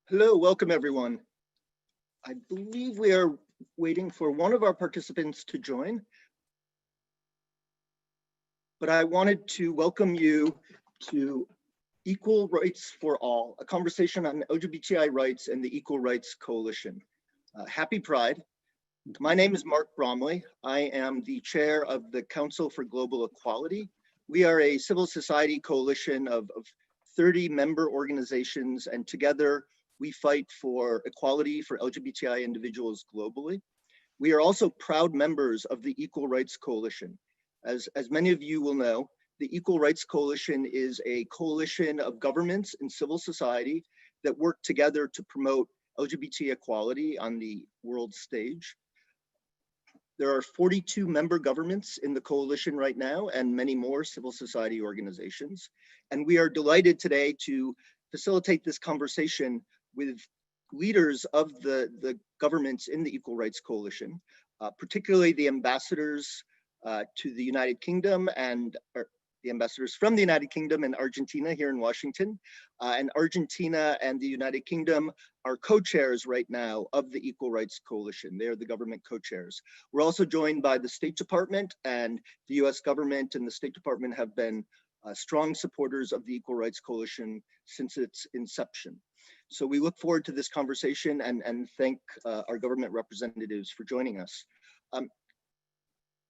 Hello, welcome everyone. I believe we are waiting for one of our participants to join, but I wanted to welcome you to Equal Rights for All, a conversation on LGBTI rights and the Equal Rights Coalition. Happy Pride. My name is Mark Bromley. I am the chair of the Council for Global Equality. We are a civil society coalition of 30 member organizations, and together we fight for equality for LGBTI individuals globally. We are also proud members of the Equal Rights Coalition. As many of you will know, the Equal Rights Coalition is a coalition of governments and civil society that work together to promote LGBT equality on the world stage. There are 42 member governments in the coalition right now and many more civil society organizations. And we are delighted today to facilitate this conversation with leaders of the governments in the Equal Rights Coalition, particularly the ambassadors to the United Kingdom and the ambassadors from the United Kingdom and Argentina here in Washington. And Argentina and the United Kingdom are co-chairs right now of the Equal Rights Coalition. They're the government co-chairs. We're also joined by the State Department, and the US government and the State Department have been strong supporters of the Equal Rights Coalition since its inception. So we look forward to this conversation and thank our government representatives for joining us.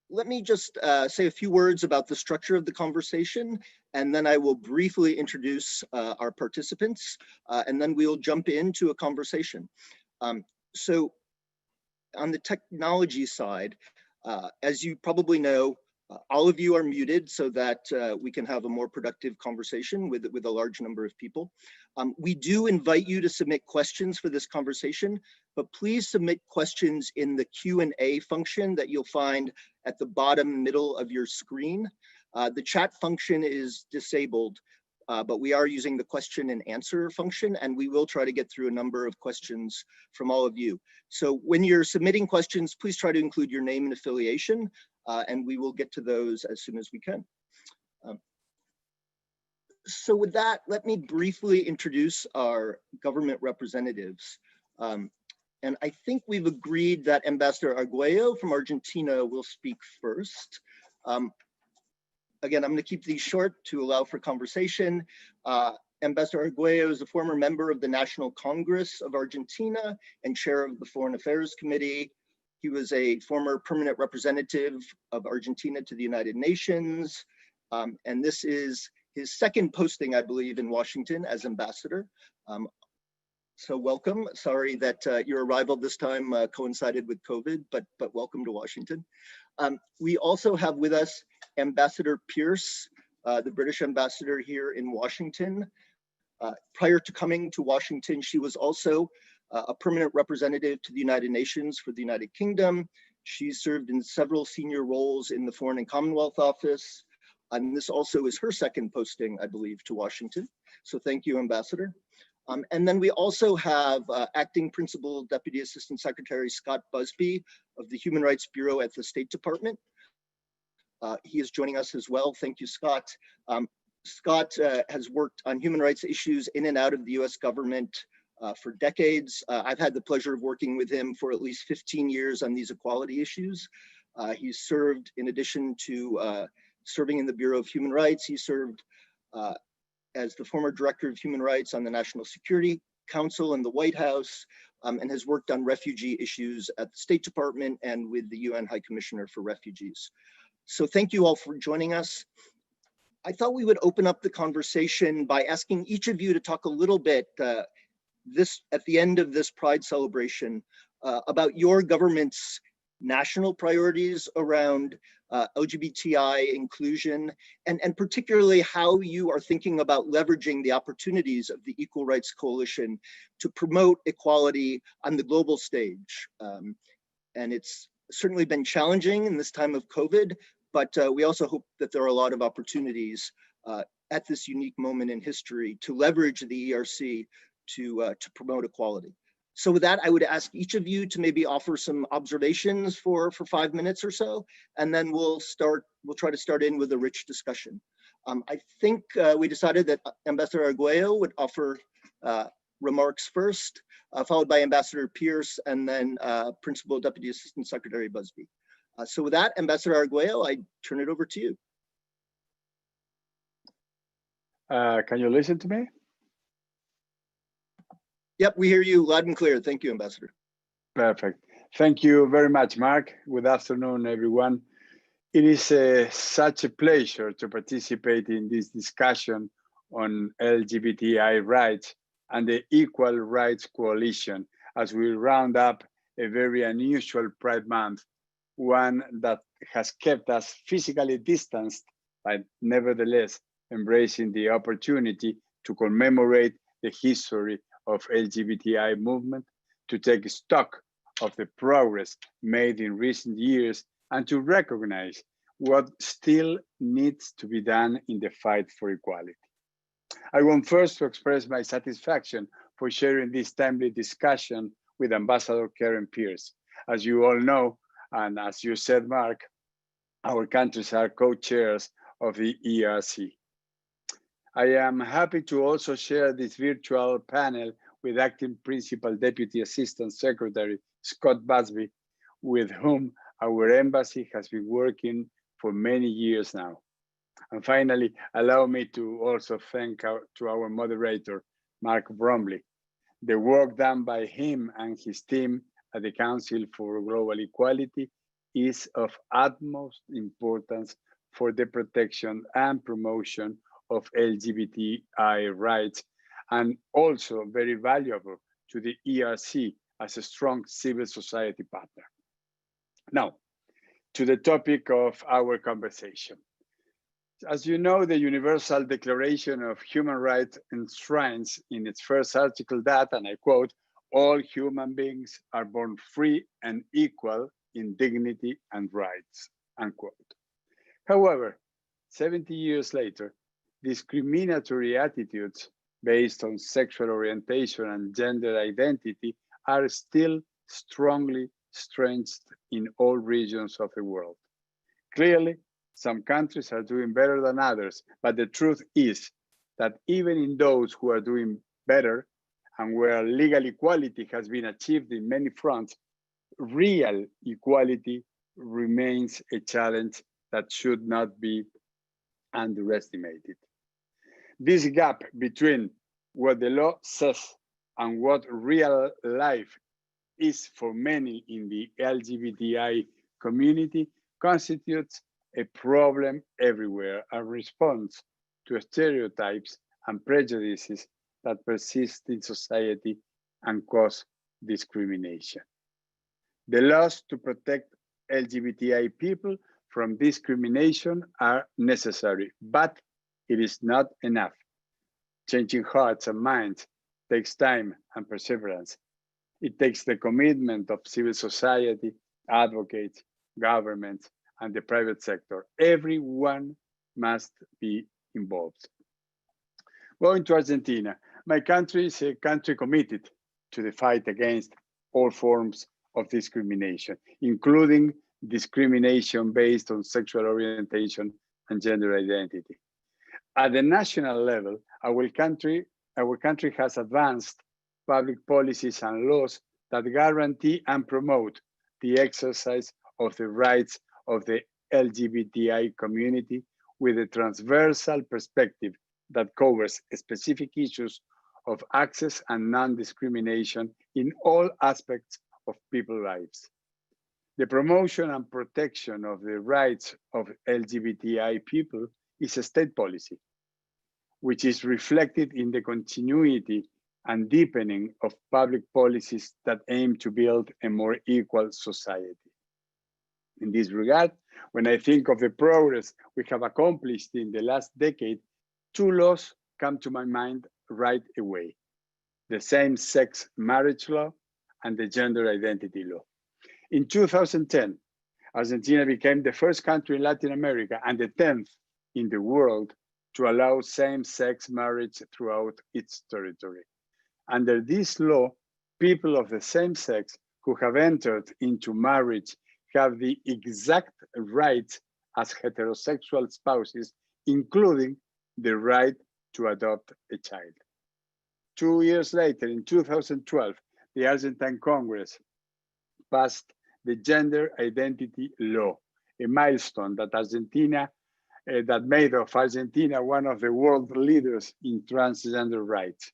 Let me just say a few words about the structure of the conversation, and then I will briefly introduce our participants, and then we'll jump into a conversation. So on the technology side, as you probably know, all of you are muted so that we can have a more productive conversation with a large number of people. We do invite you to submit questions for this conversation, but please submit questions in the Q&A function that you'll find at the bottom middle of your screen. The chat function is disabled, but we are using the question and answer function, and we will try to get through a number of questions from all of you. So when you're submitting questions, please try to include your name and affiliation, and we will get to those as soon as we can. So with that, let me briefly introduce our government representatives. And I think we've agreed that Ambassador Arguello from Argentina will speak first. Again, I'm going to keep these short to allow for conversation. Ambassador Arguello is a former member of the National Congress of Argentina and chair of the Foreign Affairs Committee. He was a former permanent representative of Argentina to the United Nations. And this is his second posting, I believe, in Washington as ambassador. So welcome. Sorry that your arrival this time coincided with COVID, but welcome to Washington. We also have with us Ambassador Pierce, the British ambassador here in Washington. Prior to coming to Washington, she was also a permanent representative to the United Nations for the United Kingdom. She served in several senior roles in the Foreign and Commonwealth Office. And this also is her second posting, I believe, to Washington. So thank you, Ambassador. And then we also have Acting Principal Deputy Assistant Secretary Scott Busby of the Human Rights Bureau at the State Department. He is joining us as well. Thank you, Scott. Scott has worked on human rights issues in and out of the US government for decades. I've had the pleasure of working with him for at least 15 years on these equality issues. He's served, in addition to serving in the Bureau of Human Rights, he served as the former Director of Human Rights on the National Security Council in the White House, and has worked on refugee issues at the State Department and with the UN High Commissioner for Refugees. So thank you all for joining us. I thought we would open up the conversation by asking each of you to talk a little bit at the end of this Pride celebration about your government's national priorities around LGBTI inclusion, and particularly how you are thinking about leveraging the opportunities of the Equal Rights Coalition to promote equality on the global stage. And it's certainly been challenging in this time of COVID, but we also hope that there are a lot of opportunities at this unique moment in history to leverage the ERC to promote equality. So with that, I would ask each of you to maybe offer some observations for 5 minutes or so, and then we'll try to start in with a rich discussion. I think we decided that Ambassador Arguello would offer remarks first, followed by Ambassador Pierce, and then Principal Deputy Assistant Secretary Busby. So with that, Ambassador Arguello, I turn it over to you. Can you listen to me? Yep, we hear you loud and clear. Thank you, Ambassador. Perfect. Thank you very much, Mark. Good afternoon, everyone. It is such a pleasure to participate in this discussion on LGBTI rights and the Equal Rights Coalition as we round up a very unusual Pride Month, one that has kept us physically distanced, but nevertheless embracing the opportunity to commemorate the history of LGBTI movement, to take stock of the progress made in recent years, and to recognize what still needs to be done in the fight for equality. I want first to express my satisfaction for sharing this timely discussion with Ambassador Karen Pierce. As you all know, and as you said, Mark, our countries are co-chairs of the ERC. I am happy to also share this virtual panel with Acting Principal Deputy Assistant Secretary Scott Busby, with whom our embassy has been working for many years now. And finally, allow me to also thank our moderator, Mark Bromley. The work done by him and his team at the Council for Global Equality is of utmost importance for the protection and promotion of LGBTI rights, and also very valuable to the ERC as a strong civil society partner. Now, to the topic of our conversation. As you know, the Universal Declaration of Human Rights enshrines in its first article that, and I quote, "All human beings are born free and equal in dignity and rights," unquote. However, 70 years later, discriminatory attitudes based on sexual orientation and gender identity are still strongly entrenched in all regions of the world. Clearly, some countries are doing better than others, but the truth is that even in those who are doing better and where legal equality has been achieved in many fronts, real equality remains a challenge that should not be underestimated. This gap between what the law says and what real life is for many in the LGBTI community constitutes a problem everywhere and responds to stereotypes and prejudices that persist in society and cause discrimination. The laws to protect LGBTI people from discrimination are necessary, but it is not enough. Changing hearts and minds takes time and perseverance. It takes the commitment of civil society, advocates, governments, and the private sector. Everyone must be involved. Going to Argentina, my country is a country committed to the fight against all forms of discrimination, including discrimination based on sexual orientation and gender identity. At the national level, our country has advanced public policies and laws that guarantee and promote the exercise of the rights of the LGBTI community with a transversal perspective that covers specific issues of access and non-discrimination in all aspects of people's lives. The promotion and protection of the rights of LGBTI people is a state policy, which is reflected in the continuity and deepening of public policies that aim to build a more equal society. In this regard, when I think of the progress we have accomplished in the last decade, two laws come to my mind right away: the same-sex marriage law and the gender identity law. In 2010, Argentina became the first country in Latin America and the 10th in the world to allow same-sex marriage throughout its territory. Under this law, people of the same sex who have entered into marriage have the exact rights as heterosexual spouses, including the right to adopt a child. 2 years later, in 2012, the Argentine Congress passed the gender identity law, a milestone that that made of Argentina one of the world leaders in transgender rights.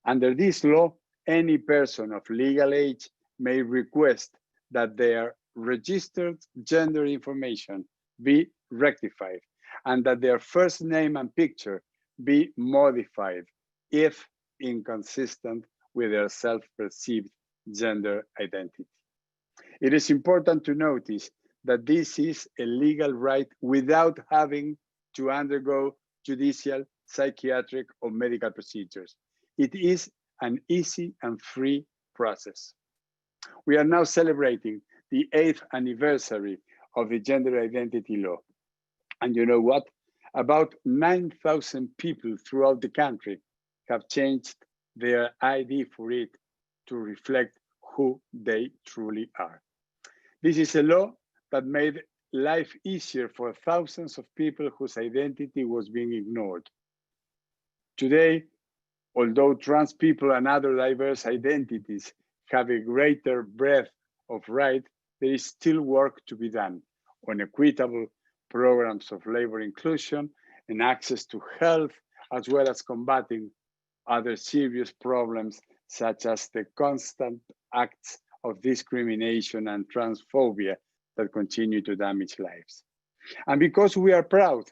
Under this law, any person of legal age may request that their registered gender information be rectified and that their first name and picture be modified if inconsistent with their self-perceived gender identity. It is important to notice that this is a legal right without having to undergo judicial, psychiatric, or medical procedures. It is an easy and free process. We are now celebrating the 8th anniversary of the gender identity law. And you know what? About 9,000 people throughout the country have changed their ID for it to reflect who they truly are. This is a law that made life easier for thousands of people whose identity was being ignored. Today, although trans people and other diverse identities have a greater breadth of rights, there is still work to be done on equitable programs of labor inclusion and access to health, as well as combating other serious problems such as the constant acts of discrimination and transphobia that continue to damage lives. And because we are proud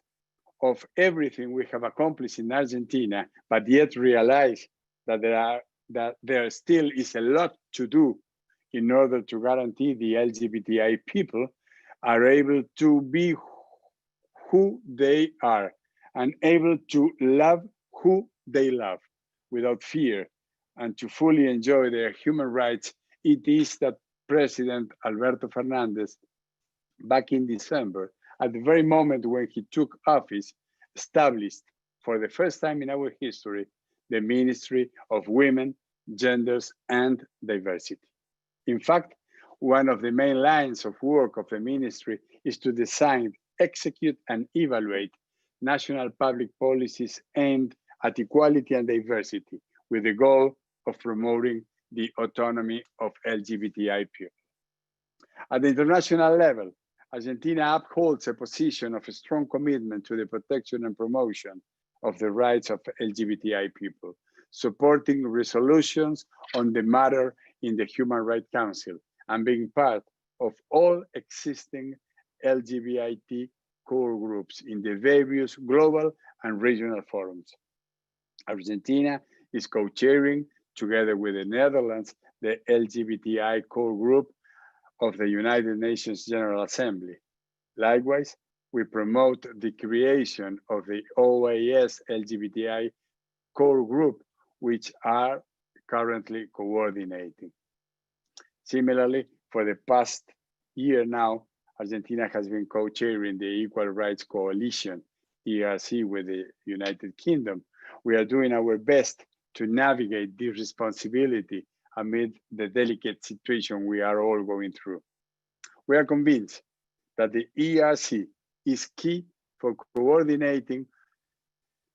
of everything we have accomplished in Argentina, but yet realize that there still is a lot to do in order to guarantee the LGBTI people are able to be who they are and able to love who they love without fear and to fully enjoy their human rights, it is that President Alberto Fernandez, back in December, at the very moment when he took office, established for the first time in our history, the Ministry of Women, Genders, and Diversity. In fact, one of the main lines of work of the ministry is to design, execute, and evaluate national public policies aimed at equality and diversity with the goal of promoting the autonomy of LGBTI people. At the international level, Argentina upholds a position of a strong commitment to the protection and promotion of the rights of LGBTI people, supporting resolutions on the matter in the Human Rights Council and being part of all existing LGBT core groups in the various global and regional forums. Argentina is co-chairing, together with the Netherlands, the LGBTI core group of the United Nations General Assembly. Likewise, we promote the creation of the OAS LGBTI core group, which are currently coordinating. Similarly, for the past year now, Argentina has been co-chairing the Equal Rights Coalition, ERC, with the United Kingdom. We are doing our best to navigate this responsibility amid the delicate situation we are all going through. We are convinced that the ERC is key for coordinating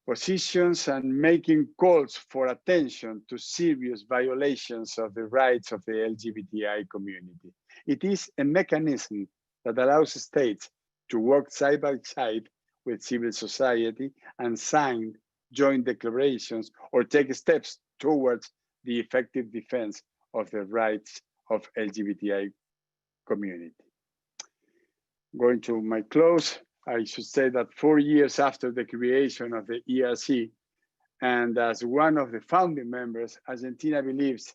positions and making calls for attention to serious violations of the rights of the LGBTI community. It is a mechanism that allows states to work side by side with civil society and sign joint declarations or take steps towards the effective defense of the rights of LGBTI community. Going to my close, I should say that 4 years after the creation of the ERC, and as one of the founding members, Argentina believes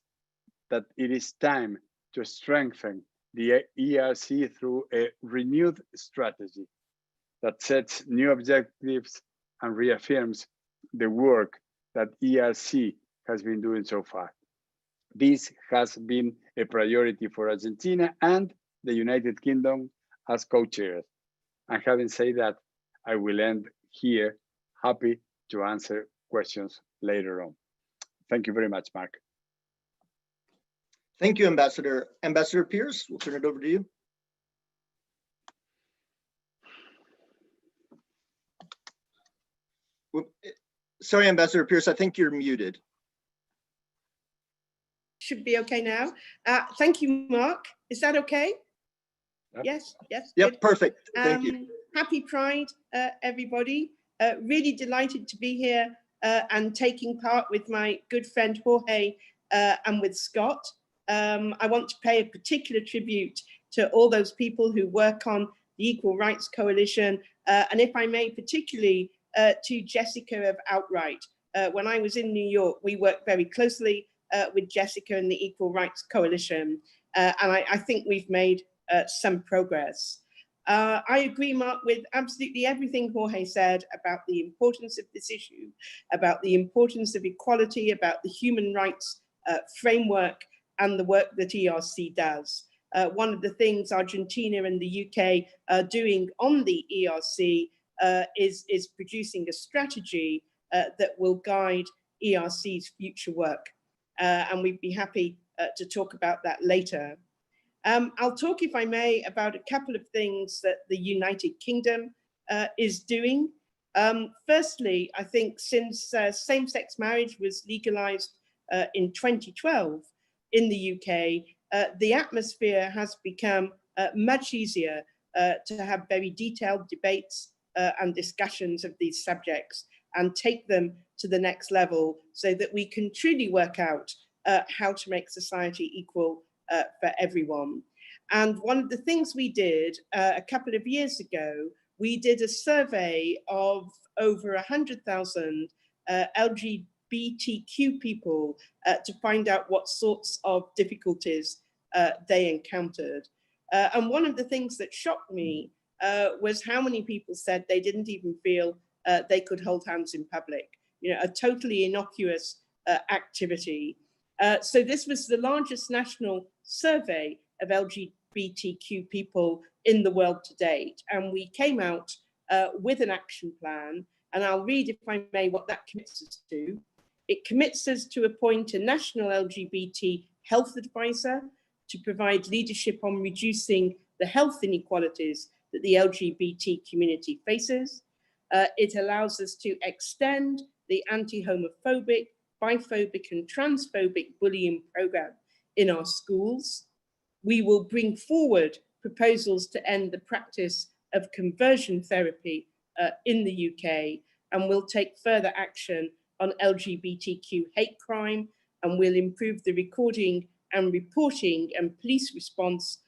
that it is time to strengthen the ERC through a renewed strategy that sets new objectives and reaffirms the work that ERC has been doing so far. This has been a priority for Argentina and the United Kingdom as co-chairs. And having said that, I will end here, happy to answer questions later on. Thank you very much, Mark. Thank you, Ambassador. Ambassador Pierce, we'll turn it over to you. Sorry, Ambassador Pierce, I think you're muted. should be okay now. Thank you, Mark. Is that okay? Yep. Yes, yes. Yep, good. perfect. Thank you. Happy Pride, everybody. Really delighted to be here and taking part with my good friend Jorge and with Scott. I want to pay a particular tribute to all those people who work on the Equal Rights Coalition, and if I may, particularly to Jessica of Outright. When I was in New York, we worked very closely with Jessica and the Equal Rights Coalition, and I think we've made some progress. I agree, Mark, with absolutely everything Jorge said about the importance of this issue, about the importance of equality, about the human rights framework and the work that ERC does. One of the things Argentina and the UK are doing on the ERC is producing a strategy that will guide ERC's future work. And we'd be happy to talk about that later. I'll talk, if I may, about a couple of things that the United Kingdom is doing. Firstly, I think since same-sex marriage was legalized in 2012 in the UK, the atmosphere has become much easier to have very detailed debates and discussions of these subjects and take them to the next level so that we can truly work out how to make society equal for everyone. And one of the things we did a couple of years ago, we did a survey of over 100,000 LGBTQ people to find out what sorts of difficulties they encountered. And one of the things that shocked me was how many people said they didn't even feel they could hold hands in public, you know, a totally innocuous activity. So this was the largest national survey of LGBTQ people in the world to date. And we came out with an action plan, and I'll read, if I may, what that commits us to. It commits us to appoint a national LGBT health advisor to provide leadership on reducing the health inequalities that the LGBT community faces. It allows us to extend the anti-homophobic, biphobic and transphobic bullying program in our schools. We will bring forward proposals to end the practice of conversion therapy in the UK, and we'll take further action on LGBTQ hate crime, and we'll improve the recording and reporting and police response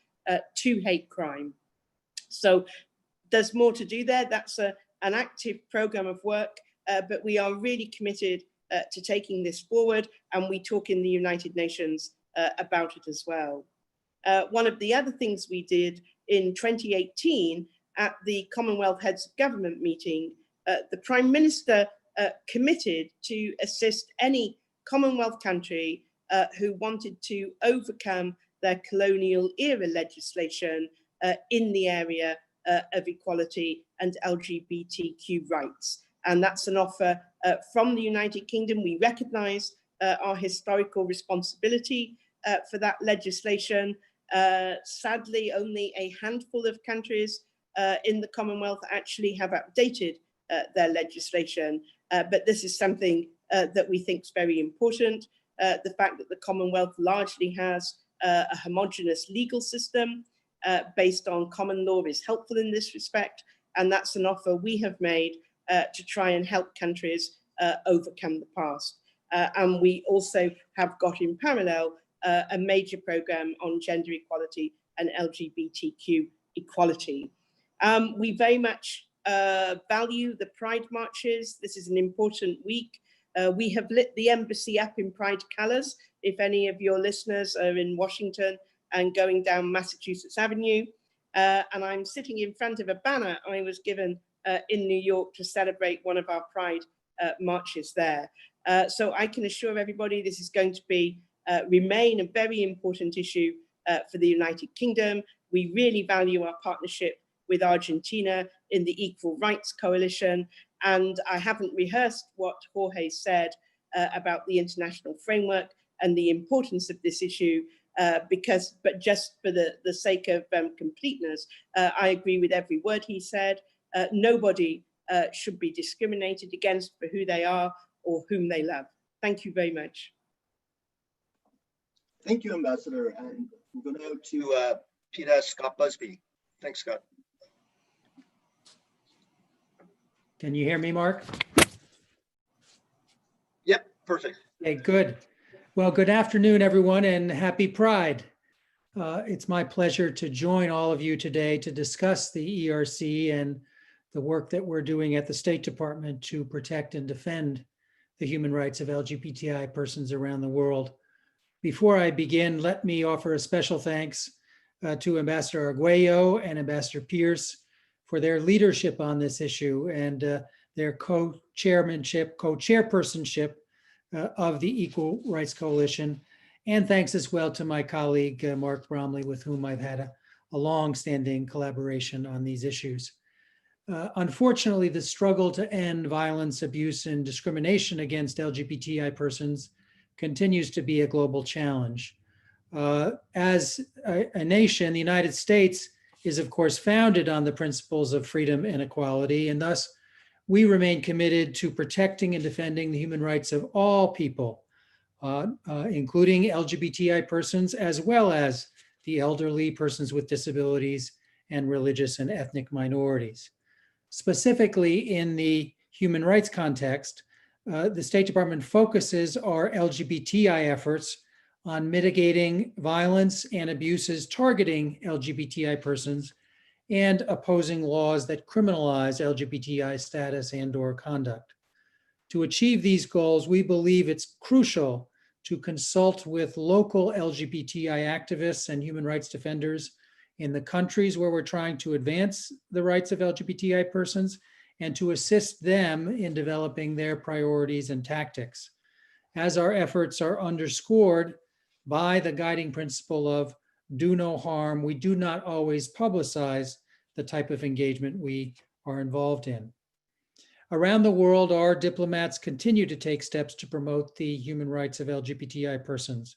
to hate crime. So there's more to do there. That's an active program of work, but we are really committed to taking this forward, and we talk in the United Nations about it as well. One of the other things we did in 2018 at the Commonwealth Heads of Government meeting, the Prime Minister committed to assist any Commonwealth country who wanted to overcome their colonial era legislation in the area of equality and LGBTQ rights. And that's an offer from the United Kingdom. We recognise our historical responsibility for that legislation. Sadly, only a handful of countries in the Commonwealth actually have updated their legislation, but this is something that we think is very important. The fact that the Commonwealth largely has a homogenous legal system based on common law is helpful in this respect, and that's an offer we have made to try and help countries overcome the past. And we also have got in parallel a major program on gender equality and LGBTQ equality. We very much value the Pride marches. This is an important week. We have lit the embassy up in Pride colours, if any of your listeners are in Washington and going down Massachusetts Avenue. And I'm sitting in front of a banner I was given in New York to celebrate one of our Pride marches there. So I can assure everybody this is going to be remain a very important issue for the United Kingdom. We really value our partnership with Argentina in the Equal Rights Coalition. And I haven't rehearsed what Jorge said about the international framework and the importance of this issue, but just for the sake of completeness, I agree with every word he said. Nobody should be discriminated against for who they are or whom they love. Thank you very much. Thank you, Ambassador. And I'm going to go to Peter Scott Busby. Thanks, Scott. Can you hear me, Mark? Yep, perfect. Okay, good. Well, good afternoon, everyone, and happy Pride. It's my pleasure to join all of you today to discuss the ERC and the work that we're doing at the State Department to protect and defend the human rights of LGBTI persons around the world. Before I begin, let me offer a special thanks to Ambassador Arguello and Ambassador Pierce for their leadership on this issue and their co-chairpersonship of the Equal Rights Coalition. And thanks as well to my colleague, Mark Bromley, with whom I've had a long-standing collaboration on these issues. Unfortunately, the struggle to end violence, abuse, and discrimination against LGBTI persons continues to be a global challenge. As a nation, the United States is, of course, founded on the principles of freedom and equality, and thus we remain committed to protecting and defending the human rights of all people, including LGBTI persons, as well as the elderly, persons with disabilities, and religious and ethnic minorities. Specifically in the human rights context, the State Department focuses our LGBTI efforts on mitigating violence and abuses targeting LGBTI persons and opposing laws that criminalize LGBTI status and/or conduct. To achieve these goals, we believe it's crucial to consult with local LGBTI activists and human rights defenders in the countries where we're trying to advance the rights of LGBTI persons and to assist them in developing their priorities and tactics. As our efforts are underscored by the guiding principle of do no harm, we do not always publicize the type of engagement we are involved in. Around the world, our diplomats continue to take steps to promote the human rights of LGBTI persons.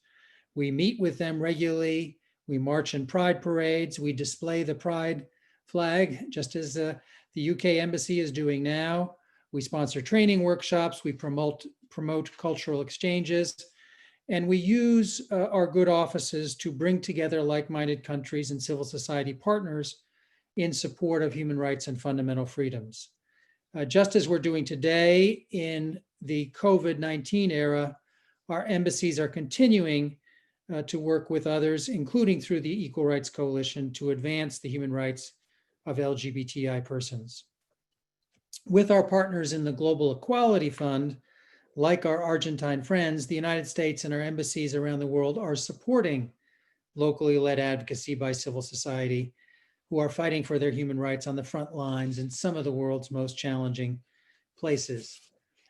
We meet with them regularly, we march in pride parades, we display the pride flag, just as the UK Embassy is doing now. We sponsor training workshops, we promote cultural exchanges, and we use our good offices to bring together like-minded countries and civil society partners in support of human rights and fundamental freedoms. Just as we're doing today in the COVID-19 era, our embassies are continuing to work with others, including through the Equal Rights Coalition, to advance the human rights of LGBTI persons. With our partners in the Global Equality Fund, like our Argentine friends, the United States and our embassies around the world are supporting locally led advocacy by civil society who are fighting for their human rights on the front lines in some of the world's most challenging places.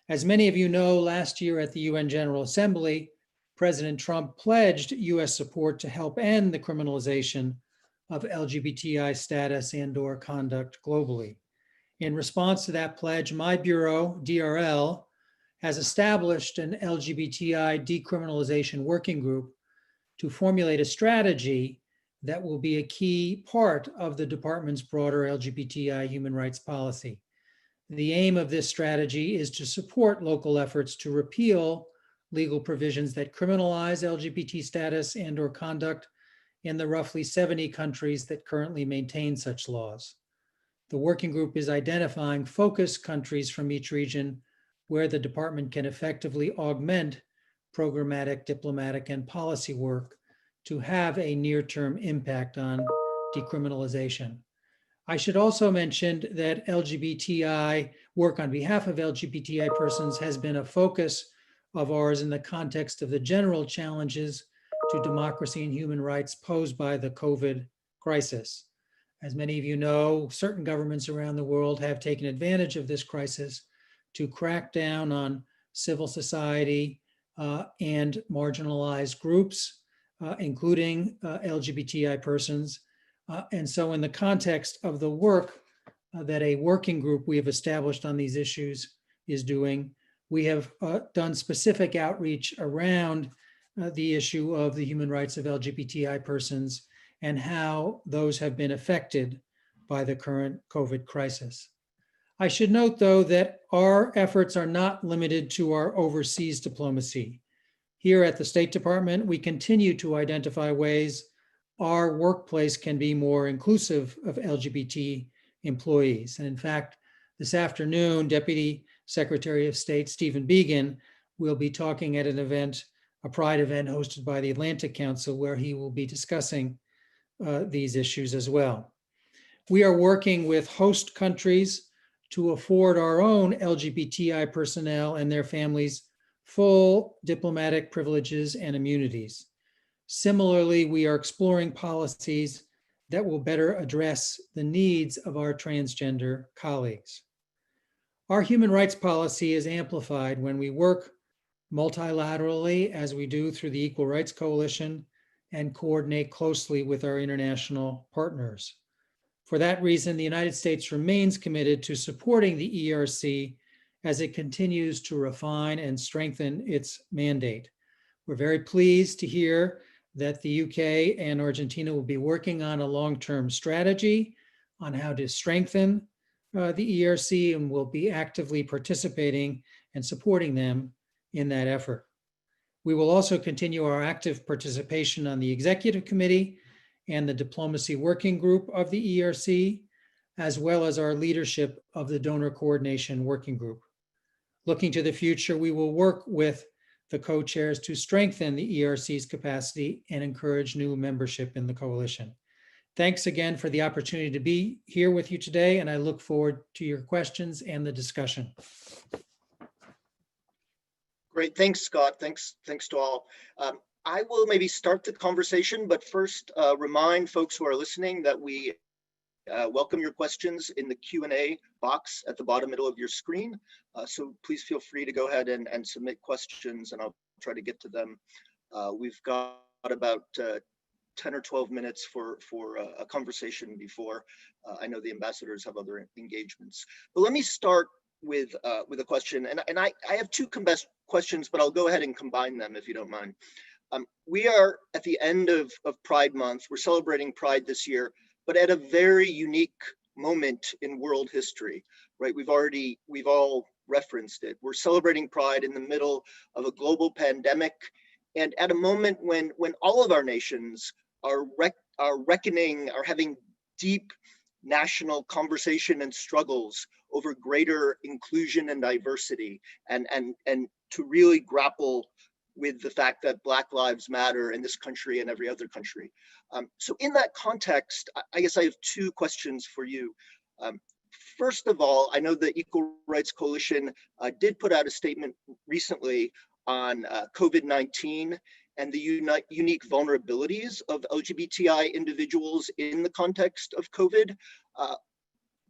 As many of you know, last year at the UN General Assembly, President Trump pledged US support to help end the criminalization of LGBTI status and/or conduct globally. In response to that pledge, my bureau, DRL, has established an LGBTI decriminalization working group to formulate a strategy that will be a key part of the department's broader LGBTI human rights policy. The aim of this strategy is to support local efforts to repeal legal provisions that criminalize LGBT status and/or conduct in the roughly 70 countries that currently maintain such laws. The working group is identifying focus countries from each region where the department can effectively augment programmatic, diplomatic, and policy work to have a near-term impact on decriminalization. I should also mention that LGBTI work on behalf of LGBTI persons has been a focus of ours in the context of the general challenges to democracy and human rights posed by the COVID crisis. As many of you know, certain governments around the world have taken advantage of this crisis to crack down on civil society and marginalized groups, including LGBTI persons. And so in the context of the work that a working group we have established on these issues is doing, we have done specific outreach around the issue of the human rights of LGBTI persons and how those have been affected by the current COVID crisis. I should note, though, that our efforts are not limited to our overseas diplomacy. Here at the State Department, we continue to identify ways our workplace can be more inclusive of LGBT employees. And in fact, this afternoon, Deputy Secretary of State Stephen Biegun will be talking at an event, a Pride event hosted by the Atlantic Council, where he will be discussing these issues as well. We are working with host countries to afford our own LGBTI personnel and their families full diplomatic privileges and immunities. Similarly, we are exploring policies that will better address the needs of our transgender colleagues. Our human rights policy is amplified when we work multilaterally, as we do through the Equal Rights Coalition, and coordinate closely with our international partners. For that reason, the United States remains committed to supporting the ERC as it continues to refine and strengthen its mandate. We're very pleased to hear that the UK and Argentina will be working on a long-term strategy on how to strengthen the ERC, and will be actively participating and supporting them in that effort. We will also continue our active participation on the Executive Committee and the Diplomacy Working Group of the ERC, as well as our leadership of the Donor Coordination Working Group. Looking to the future, we will work with the co-chairs to strengthen the ERC's capacity and encourage new membership in the coalition. Thanks again for the opportunity to be here with you today, and I look forward to your questions and the discussion. Great, thanks, Scott. Thanks to all. I will maybe start the conversation, but first remind folks who are listening that we welcome your questions in the Q&A box at the bottom middle of your screen. So please feel free to go ahead and submit questions, and I'll try to get to them. We've got about 10 or 12 minutes for a conversation before I know the ambassadors have other engagements. But let me start with a question, and I have two questions, but I'll go ahead and combine them if you don't mind. We are at the end of Pride Month. We're celebrating Pride this year, but at a very unique moment in world history, right? We've all referenced it. We're celebrating Pride in the middle of a global pandemic, and at a moment when all of our nations are having deep national conversation and struggles over greater inclusion and diversity, and to really grapple with the fact that Black lives matter in this country and every other country. So in that context, I guess I have two questions for you. First of all, I know the Equal Rights Coalition did put out a statement recently on COVID-19 and the unique vulnerabilities of LGBTI individuals in the context of COVID.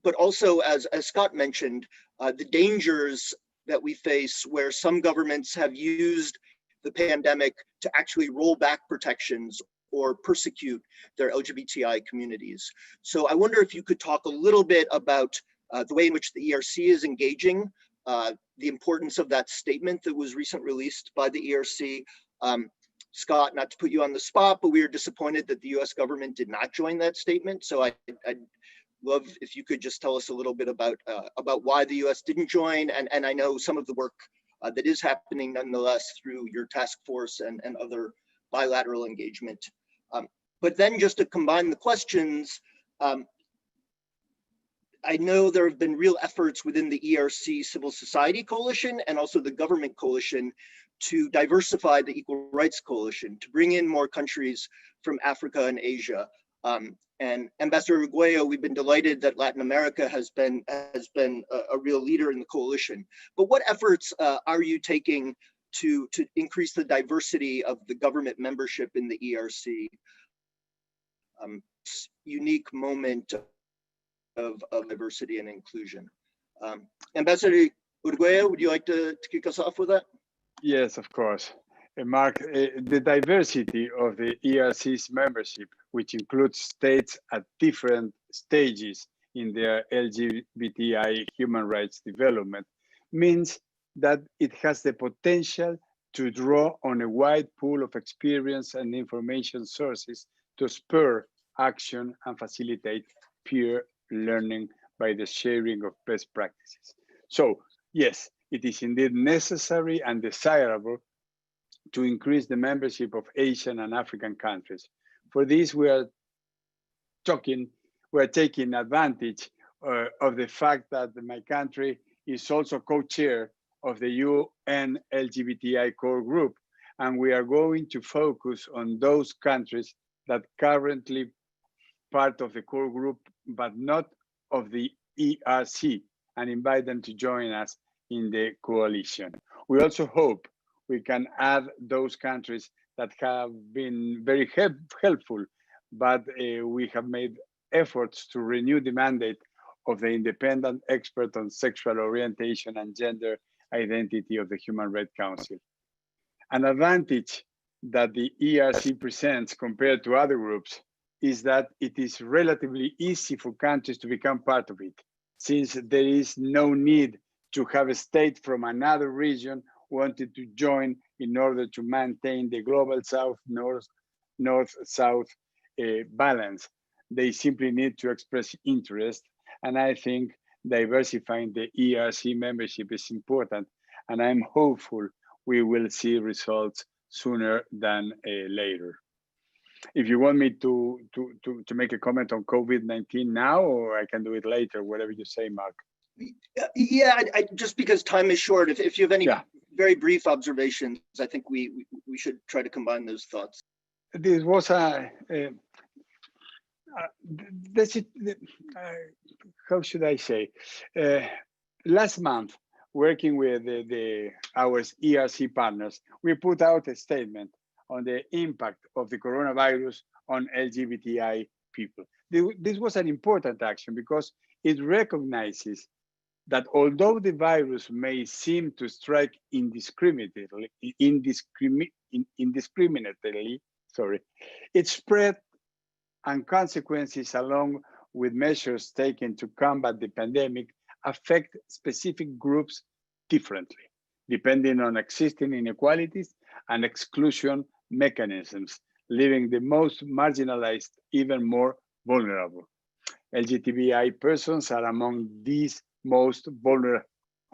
But also, as Scott mentioned, the dangers that we face where some governments have used the pandemic to actually roll back protections or persecute their LGBTI communities. So I wonder if you could talk a little bit about the way in which the ERC is engaging, the importance of that statement that was recently released by the ERC. Scott, not to put you on the spot, but we are disappointed that the US government did not join that statement. So I'd love if you could just tell us a little bit about why the US didn't join, and I know some of the work that is happening nonetheless through your task force and other bilateral engagement. But then just to combine the questions, I know there have been real efforts within the ERC Civil Society Coalition and also the Government Coalition to diversify the Equal Rights Coalition, to bring in more countries from Africa and Asia. And Ambassador Arguello, we've been delighted that Latin America has been a real leader in the coalition. But what efforts are you taking to increase the diversity of the government membership in the ERC? Unique moment of diversity and inclusion. Ambassador Arguello, would you like to kick us off with that? Yes, of course. Mark, the diversity of the ERC's membership, which includes states at different stages in their LGBTI human rights development, means that it has the potential to draw on a wide pool of experience and information sources to spur action and facilitate peer learning by the sharing of best practices. So yes, it is indeed necessary and desirable to increase the membership of Asian and African countries. For this, we are taking advantage of the fact that my country is also co-chair of the UN LGBTI core group, and we are going to focus on those countries that currently part of the core group, but not of the ERC, and invite them to join us in the coalition. We also hope we can add those countries that have been very helpful, but we have made efforts to renew the mandate of the independent expert on sexual orientation and gender identity of the Human Rights Council. An advantage that the ERC presents compared to other groups is that it is relatively easy for countries to become part of it, since there is no need to have a state from another region wanted to join in order to maintain the global north-south balance. They simply need to express interest, and I think diversifying the ERC membership is important, and I'm hopeful we will see results sooner than later. If you want me to make a comment on COVID-19 now, or I can do it later, whatever you say, Mark. Yeah, just because time is short, if you have any very brief observations, I think we should try to combine those thoughts. This was how should I say? Last month, working with our ERC partners, we put out a statement on the impact of the coronavirus on LGBTI people. This was an important action because it recognizes that although the virus may seem to strike indiscriminately, its spread and consequences along with measures taken to combat the pandemic affect specific groups differently, depending on existing inequalities and exclusion mechanisms, leaving the most marginalized even more vulnerable. LGBTI persons are among these most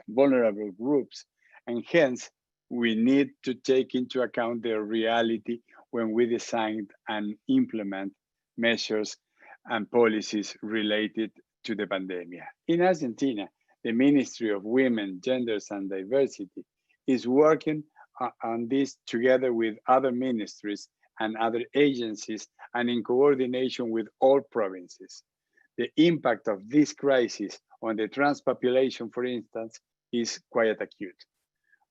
vulnerable groups, and hence we need to take into account their reality when we design and implement measures and policies related to the pandemic. In Argentina, the Ministry of Women, Genders and Diversity is working on this together with other ministries and other agencies and in coordination with all provinces. The impact of this crisis on the trans population, for instance, is quite acute.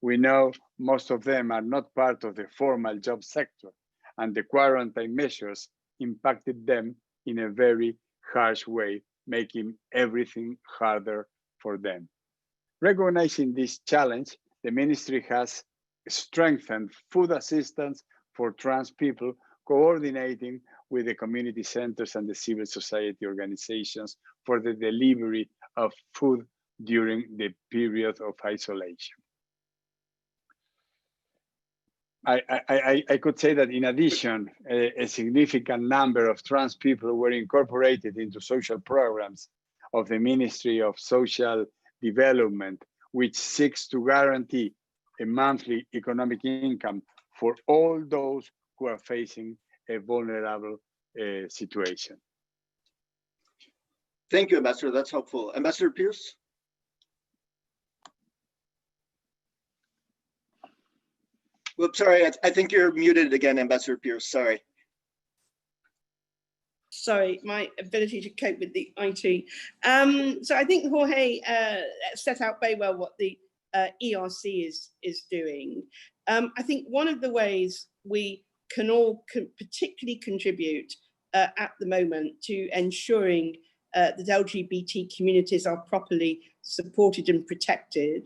We know most of them are not part of the formal job sector, and the quarantine measures impacted them in a very harsh way, making everything harder for them. Recognizing this challenge, the ministry has strengthened food assistance for trans people, coordinating with the community centers and the civil society organizations for the delivery of food during the period of isolation. I could say that in addition, a significant number of trans people were incorporated into social programs of the Ministry of Social Development, which seeks to guarantee a monthly economic income for all those who are facing a vulnerable situation. Thank you, Ambassador. That's helpful. Ambassador Pierce? Whoops, sorry, I think you're muted again, Ambassador Pierce, sorry. Sorry, my ability to cope with the IT. So I think Jorge set out very well what the ERC is doing. I think one of the ways we can all particularly contribute at the moment to ensuring that LGBT communities are properly supported and protected.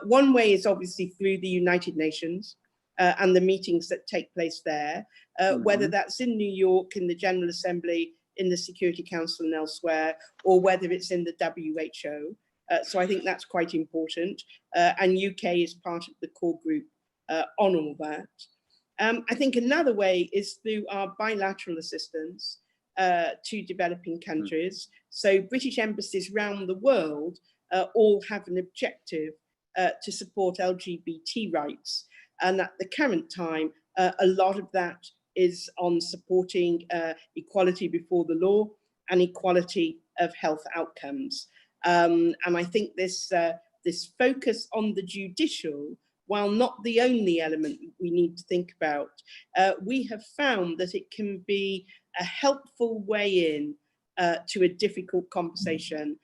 One way is obviously through the United Nations and the meetings that take place there, whether that's in New York, in the General Assembly, in the Security Council and elsewhere, or whether it's in the WHO. So I think that's quite important. And UK is part of the core group on all that. I think another way is through our bilateral assistance to developing countries. So British embassies around the world all have an objective to support LGBT rights. And at the current time, a lot of that is on supporting equality before the law and equality of health outcomes. And I think this focus on the judicial, while not the only element we need to think about, we have found that it can be a helpful way in to a difficult conversation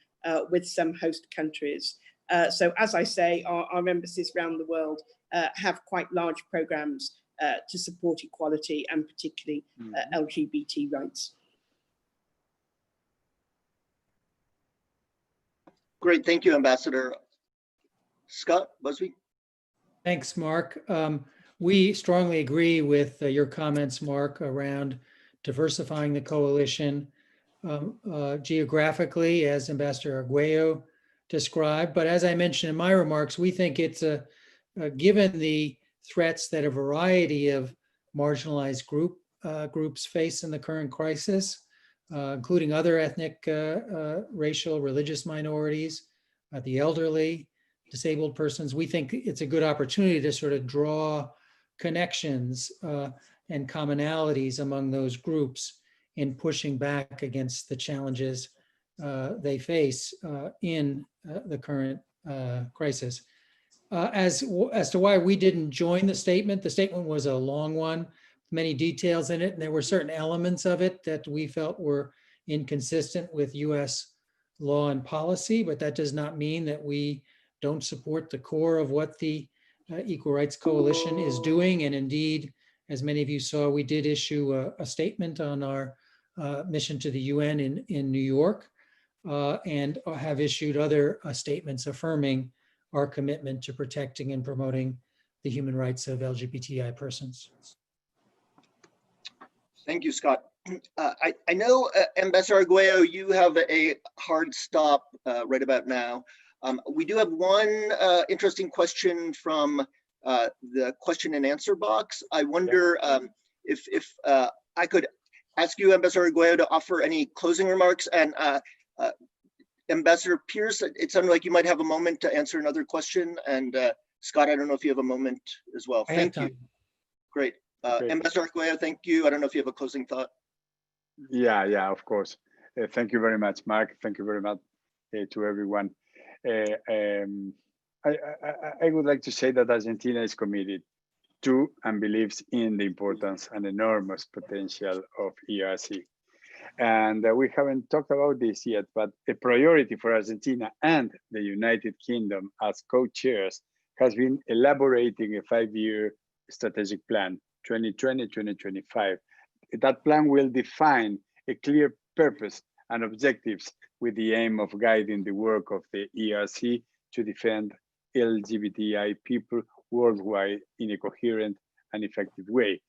with some host countries. So as I say, our embassies around the world have quite large programs to support equality and particularly LGBT rights. Great, thank you, Ambassador. Scott Busby. Thanks, Mark. We strongly agree with your comments, Mark, around diversifying the coalition geographically, as Ambassador Arguello described. But as I mentioned in my remarks, we think it's given the threats that a variety of marginalized groups face in the current crisis, including other ethnic, racial, religious minorities, the elderly, disabled persons. We think it's a good opportunity to sort of draw connections and commonalities among those groups in pushing back against the challenges they face in the current crisis. As to why we didn't join the statement was a long one, many details in it, and there were certain elements of it that we felt were inconsistent with US law and policy, but that does not mean that we don't support the core of what the Equal Rights Coalition is doing. And indeed, as many of you saw, we did issue a statement on our mission to the UN in New York, and have issued other statements affirming our commitment to protecting and promoting the human rights of LGBTI persons. Thank you, Scott. I know, Ambassador Arguello, you have a hard stop right about now. We do have one interesting question from the question and answer box. I wonder if I could ask you, Ambassador Arguello, to offer any closing remarks, and Ambassador Pierce, it sounded like you might have a moment to answer another question, and Scott, I don't know if you have a moment as well. Thank you. Great. Ambassador Arguello, thank you. I don't know if you have a closing thought. Yeah, of course. Thank you very much, Mark. Thank you very much to everyone. I would like to say that Argentina is committed to and believes in the importance and enormous potential of ERC. And we haven't talked about this yet, but a priority for Argentina and the United Kingdom as co-chairs has been elaborating a 5-year strategic plan, 2020-2025. That plan will define a clear purpose and objectives with the aim of guiding the work of the ERC to defend LGBTI people worldwide in a coherent and effective way.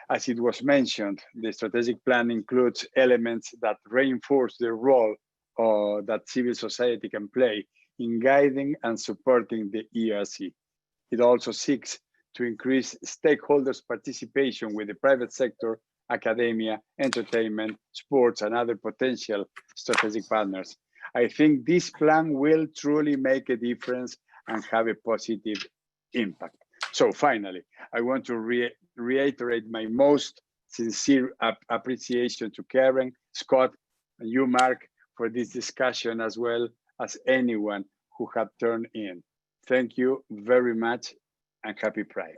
As it was mentioned, the strategic plan includes elements that reinforce the role that civil society can play in guiding and supporting the ERC. It also seeks to increase stakeholders' participation with the private sector, academia, entertainment, sports, and other potential strategic partners. I think this plan will truly make a difference and have a positive impact. So finally, I want to reiterate my most sincere appreciation to Karen, Scott, and you, Mark, for this discussion, as well as anyone who had turned in. Thank you very much, and happy Pride.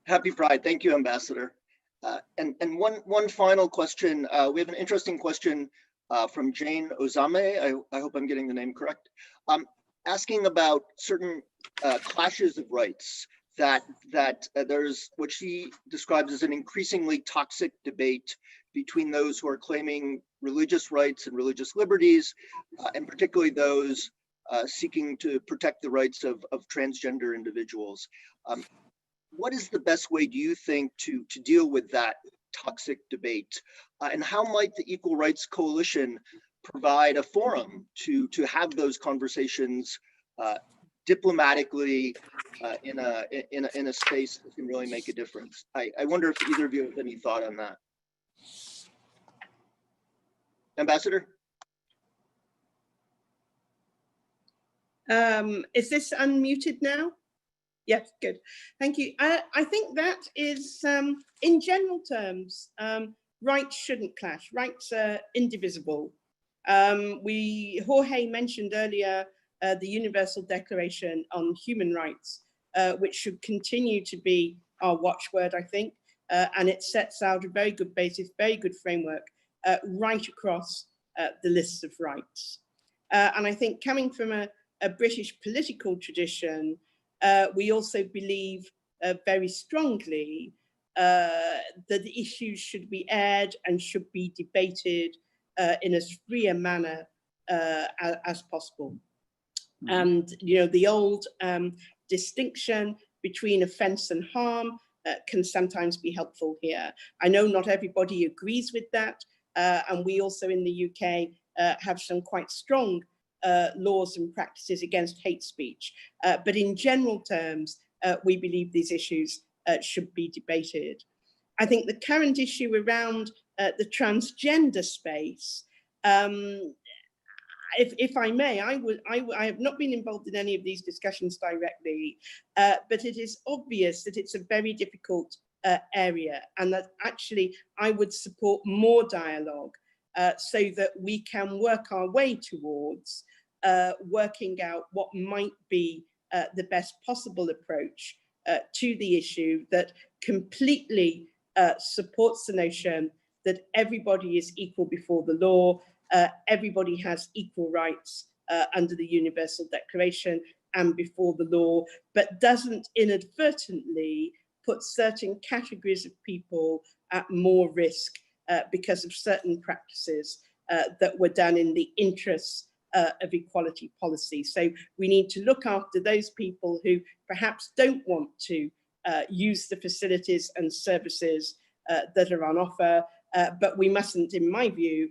Happy Pride. Thank you, Ambassador. And one final question. We have an interesting question from Jane Ozame. I hope I'm getting the name correct. Asking about certain clashes of rights that there's what she describes as an increasingly toxic debate between those who are claiming religious rights and religious liberties, and particularly those seeking to protect the rights of transgender individuals. What is the best way, do you think, to deal with that toxic debate? And how might the Equal Rights Coalition provide a forum to have those conversations diplomatically in a space that can really make a difference? I wonder if either of you have any thought on that. Ambassador? Is this unmuted now? Yes, good. Thank you. I think that is, in general terms, rights shouldn't clash. Rights are indivisible. Jorge mentioned earlier the Universal Declaration on Human Rights, which should continue to be our watchword, I think. And it sets out a very good basis, very good framework right across the lists of rights. And I think coming from a British political tradition, we also believe very strongly that the issues should be aired and should be debated in as free a manner as possible. Mm-hmm. And, you know, the old distinction between offence and harm can sometimes be helpful here. I know not everybody agrees with that. And we also in the UK have some quite strong laws and practices against hate speech. But in general terms, we believe these issues should be debated. I think the current issue around the transgender space, if I may, I have not been involved in any of these discussions directly, but it is obvious that it's a very difficult area, and that actually I would support more dialogue so that we can work our way towards working out what might be the best possible approach to the issue that completely supports the notion that everybody is equal before the law, everybody has equal rights under the Universal Declaration and before the law, but doesn't inadvertently put certain categories of people at more risk because of certain practices that were done in the interests of equality policy. So we need to look after those people who perhaps don't want to use the facilities and services that are on offer, but we mustn't, in my view,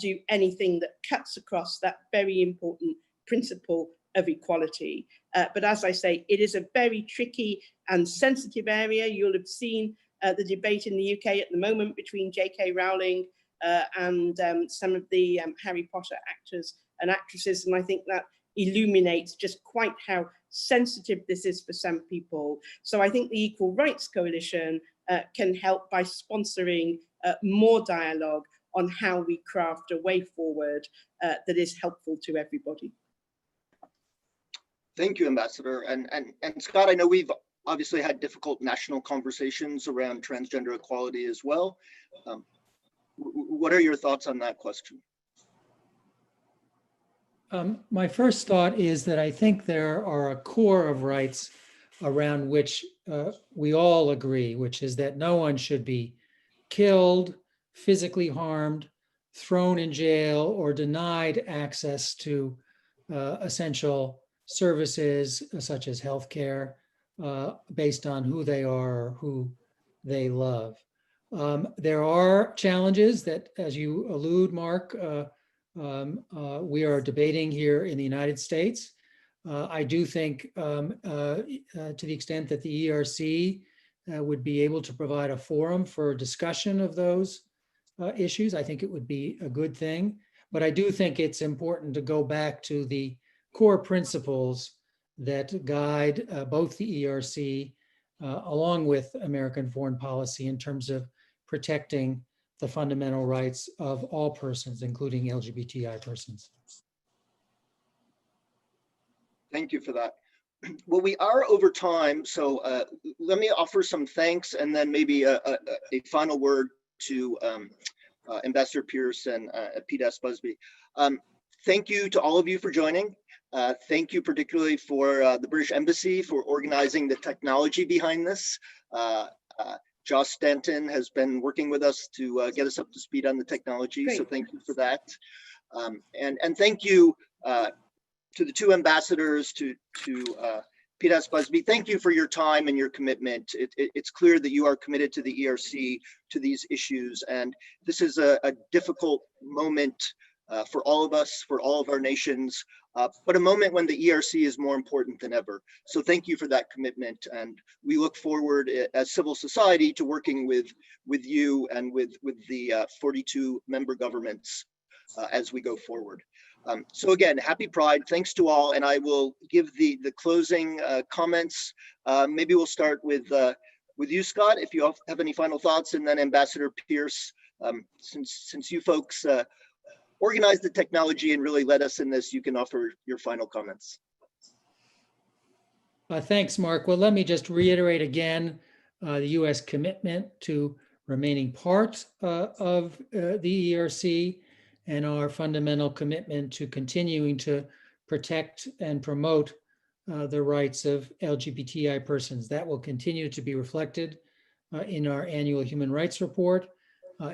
do anything that cuts across that very important principle of equality. But as I say, it is a very tricky and sensitive area. You'll have seen the debate in the UK at the moment between J.K. Rowling and some of the Harry Potter actors and actresses, and I think that illuminates just quite how sensitive this is for some people. So I think the Equal Rights Coalition can help by sponsoring more dialogue on how we craft a way forward that is helpful to everybody. Thank you, Ambassador. And Scott, I know we've obviously had difficult national conversations around transgender equality as well. What are your thoughts on that question? My first thought is that I think there are a core of rights around which we all agree, which is that no one should be killed, physically harmed, thrown in jail, or denied access to essential services such as healthcare based on who they are or who they love. There are challenges that, as you allude, Mark, we are debating here in the United States. I do think to the extent that the ERC would be able to provide a forum for discussion of those issues, I think it would be a good thing. But I do think it's important to go back to the core principles that guide both the ERC along with American foreign policy in terms of protecting the fundamental rights of all persons, including LGBTI persons. Thank you for that. Well, we are over time, so let me offer some thanks and then maybe a final word to Ambassador Pierce and PDAS Busby. Thank you to all of you for joining. Thank you particularly for the British Embassy for organizing the technology behind this. Josh Stanton has been working with us to get us up to speed on the technology, Great. So thank you for that. And thank you to the two ambassadors, to PDAS Busby. Thank you for your time and your commitment. It's clear that you are committed to the ERC, to these issues, and this is a difficult moment for all of us, for all of our nations, but a moment when the ERC is more important than ever. So thank you for that commitment, and we look forward as civil society to working with you and with the 42 member governments as we go forward. So again, happy Pride, thanks to all, and I will give the closing comments. Maybe we'll start with you, Scott, if you have any final thoughts, and then Ambassador Pierce, since you folks organized the technology and really led us in this, you can offer your final comments. Thanks, Mark. Well, let me just reiterate again the U.S. commitment to remaining part of the ERC and our fundamental commitment to continuing to protect and promote the rights of LGBTI persons. That will continue to be reflected in our annual human rights report.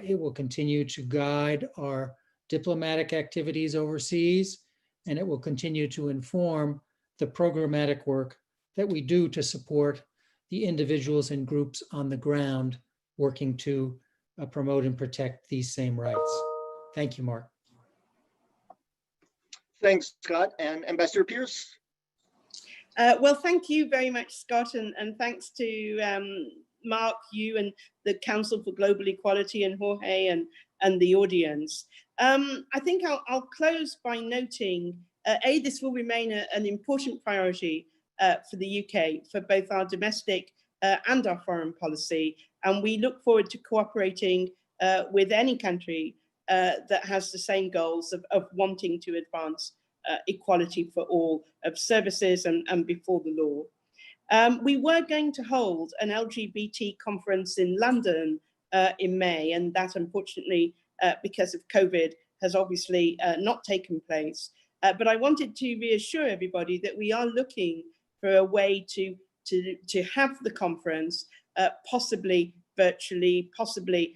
It will continue to guide our diplomatic activities overseas, and it will continue to inform the programmatic work that we do to support the individuals and groups on the ground working to promote and protect these same rights. Thank you, Mark. Thanks, Scott. And Ambassador Pierce? Well, thank you very much, Scott, and thanks to Mark, you and the Council for Global Equality, and Jorge and the audience. I think I'll close by noting, this will remain an important priority for the UK, for both our domestic and our foreign policy. And we look forward to cooperating with any country that has the same goals of wanting to advance equality for all of services and before the law. We were going to hold an LGBT conference in London in May, and that unfortunately, because of COVID, has obviously not taken place. But I wanted to reassure everybody that we are looking for a way to have the conference, possibly virtually, possibly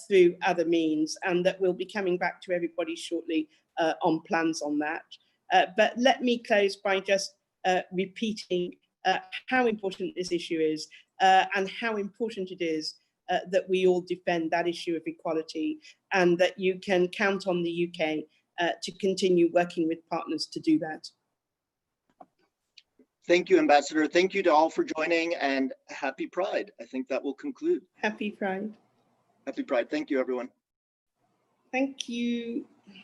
through other means, and that we'll be coming back to everybody shortly on plans on that. But let me close by just repeating how important this issue is and how important it is that we all defend that issue of equality, and that you can count on the UK to continue working with partners to do that. Thank you, Ambassador. Thank you to all for joining, and happy Pride. I think that will conclude. Happy Pride. Happy Pride. Thank you, everyone. Thank you.